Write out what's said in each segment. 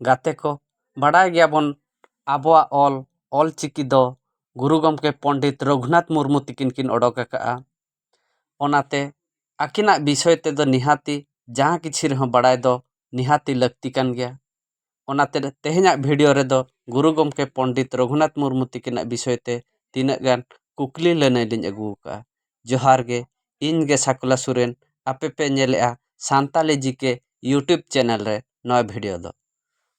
गाते को बड़ाय गयाबन आबोआ ऑलचिकी दो गुरु गमके पंडित रघुनाथ मुर्मू तिकिन किन ओडोक आकाआ। ओनाते आकिना विषय तेदो निहाती जहाँ किछि रहं बड़ाय दो निहाती लगती कान गया। ओनाते तेहेना वीडियो रे दो गुरु गमके पंडित रघुनाथ मुर्मू तिकिना विषय ते तीना गान कुकली लनय लिंग अगू का। जोहार गे इन गे साकुला सुरेन आपे पे नेलेआ सांताली जी के यूट्यूब चैनल रे नवा वीडियो दो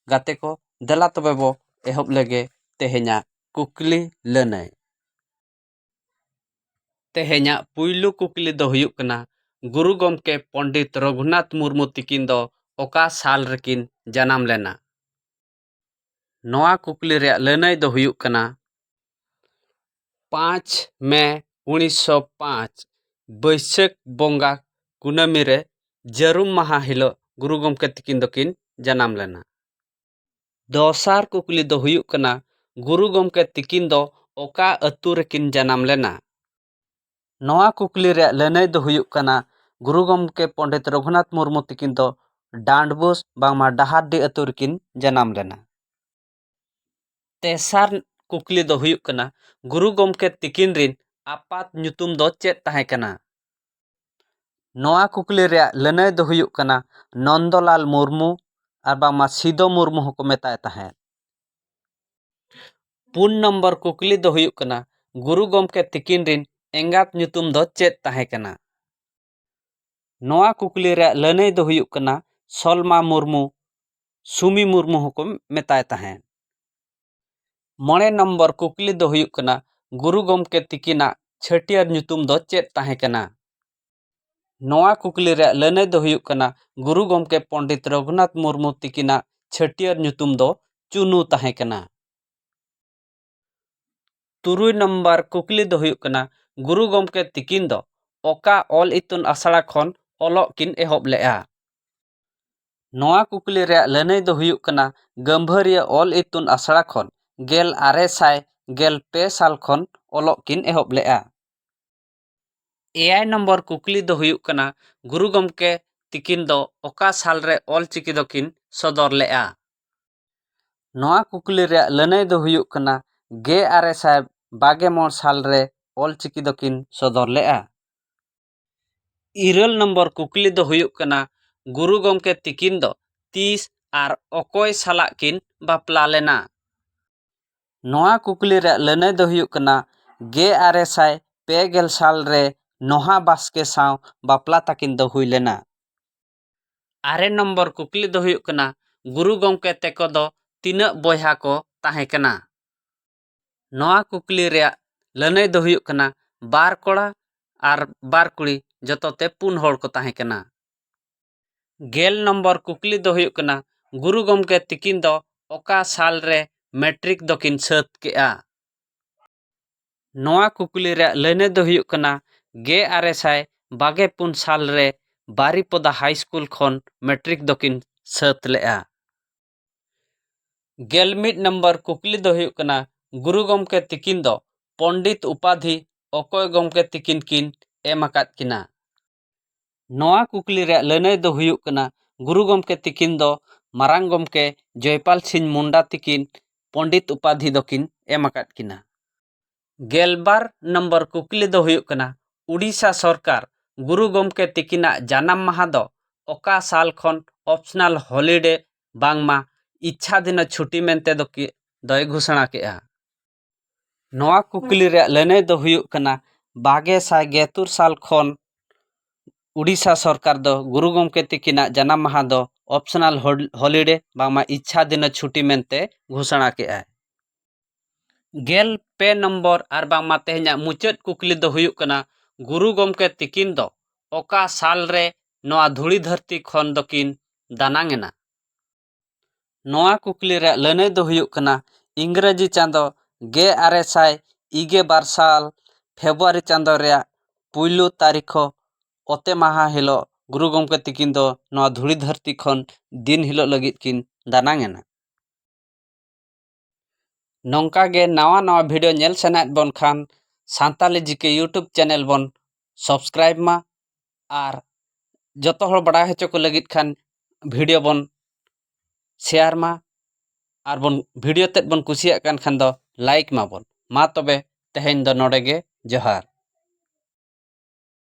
गाते को देला तबे बो एहब लगे तेहेना कुकली लनय। तेहेना पुइलू कुकली दो हुयुक कना गुरु गमके पंडित रघुनाथ मुर्मू तिकिन दो ओका साल रेकिन जनाम लेना। नवा कुकली रे लनय दो हुयुक कना 5 मई 1905 बैसाख बंगा कुनामी रे जरूम माहा हिलो गुरु गमके तिकिन दोकिन जनाम लेना। दोसार कुकली दो हुयुक कना गुरु गमके तिकिन दो ओका अतु रेकिन जनाम लेना। नवा कुकली रे लनय दो हुयुक कना गुरु गमके पंडित रघुनाथ मुर्मू तिकिन दो डांडबोस बांगमा डाहारडी अतु रेकिन जनाम लेना। तेसार कुकली दो हुयुक कना गुरु गमके तिकिन रिन आपात ᱧᱩᱛᱩᱢ दो चेद ताहे कना। नवा कुकली रे लनय दो हुयुक कना नंदलाल मुर्मू आर बांगमा सिदो मुर्मू होको मेताय ताहे। 4 नंबर कुकली दो हुयुक कना गुरु गमके तिकिन रिन एंगात ᱧᱩᱛᱩᱢ दो चेद ताहे कना। नवा कुकली रे लनय दो हुयुक कना सलमा मुर्मू सुमी मुर्मू होको मेताय ताहे। 5 नंबर कुकली दो हुयुक कना गुरु गमके तिकिना छटियर ᱧᱩᱛᱩᱢ दो चेद ताहे कना। नवा कुकली रे लनय दो हुयुक कना गुरु गमके पंडित रघुनाथ मुर्मू तिकिना छटियर ᱧᱩᱛᱩᱢ दो चुनू ताहे कना। 3 नंबर कुकली दो हुयुक कना गुरु गमके तिकिन दो ओका ऑल इतुन आसड़ा खन ओलोग किन एहब लेआ। नवा कुकली रे लनय दो हुयुक कना गंभीरिया ऑल इतुन आसड़ा खन 1912 साल खन ओलोग किन एहब लेआ। 6 नंबर कुकली दो हुयुक कना गुरु गमके तिकिन दो ओका साल रे ऑलचिकी दोकिन सदर लेआ। नवा कुकली रे लनय दो हुयुक कना 1922 साल रे ऑलचिकी दोकिन सदर लेआ। 7 नंबर कुकली दो हुयुक कना गुरु गमके तिकिन दो 30 आर ओकोय साला किन बापला लेना। नवा कुकली रे लनय दो हुयुक कना 1950 साल रे नोहा बास्के साव बापला ताकिन दो हुई लेना। 8 नंबर कुकली दो हुयुक कना गुरु गमके तेको दो तीना बोयहा को ताहे कना। नवा कुकली रे लनय दो हुयुक कना 2 कोड़ा आर 2 कुड़ी जतोते 4 होड़ को ताहे कना। 10 नंबर कुकली दो हुयुक कना गुरु गमके तिकिन दो ओका साल रे मैट्रिक दोकिन सात केआ। नवा कुकली रे लनय दो हुयुक कना 1924 साल रे बारीपदा हाई स्कूल खन मैट्रिक दोकिन सात लेआ। 11 नंबर कुकली दो हुयुक कना गुरु गमके तिकिन दो पंडित उपाधि ओकोय गमके तिकिन किन एम आकाद किना। नवा कुकली रे लनय दो हुयुक कना गुरु गमके तिकिन दो मारांग गमके जयपाल सिंह मुंडा तिकिन पंडित उपाधि दोकिन एम आकाद किना। 12 नंबर कुकली दो हुयुक कना उड़ीसा सरकार गुरु गमके तिकिना जानाम माहा दो ओका साल खन ऑप्शनल हॉलिडे बांगमा इच्छा दिन छुट्टी मेनते दोय घोषणा केआ। नवा कुकली रे लनय दो हुयुक कना 2023 साल खन उड़ीसा सरकार दो गुरु गमके तिकिना जानाम माहा दो ऑप्शनल हॉलिडे बांगमा इच्छा दिन छुट्टी मेनते घोषणा केआ। 15 नंबर आर बांगमा तेहेना मुचाद कुकली दो हुयुक कना गुरु गमके तिकिन दो ओका साल रे नवा धुड़ी धरती खन दोकिन दानांगेना। नवा कुकली रे लनय दो हुयुक कना इंग्रजी चांदो 1922 साल फेब्रुआरी चांदो रे पुइलू तारीखो ओते माहा हिलो गुरु गमके तिकिन दो नवा धुड़ी धरती खन दिन हिलो लगित किन दानांगेना। नौका गे नवा नवा वीडियो नेल सनात बन Khan Santali GK YouTube channel बन सब्सक्राइब मा आर जतो हर बड़ा हेचो को लगित खान वीडियो बन शेयर मा ᱟᱨ ᱵᱚᱱ ᱵᱷᱤᱰᱤᱭᱳ ᱛᱮᱫ ᱵᱚᱱ ᱠᱩᱥᱤᱭᱟᱜ ᱠᱟᱱ ᱠᱷᱟᱱ ᱫᱚ ᱞᱟᱭᱤᱠ ᱢᱟᱵᱚᱱ᱾ ᱢᱟ ᱛᱚᱵᱮ ᱛᱮᱦᱮᱧ ᱫᱚ ᱱᱚᱰᱮ ᱜᱮ ᱡᱚᱦᱟᱨ।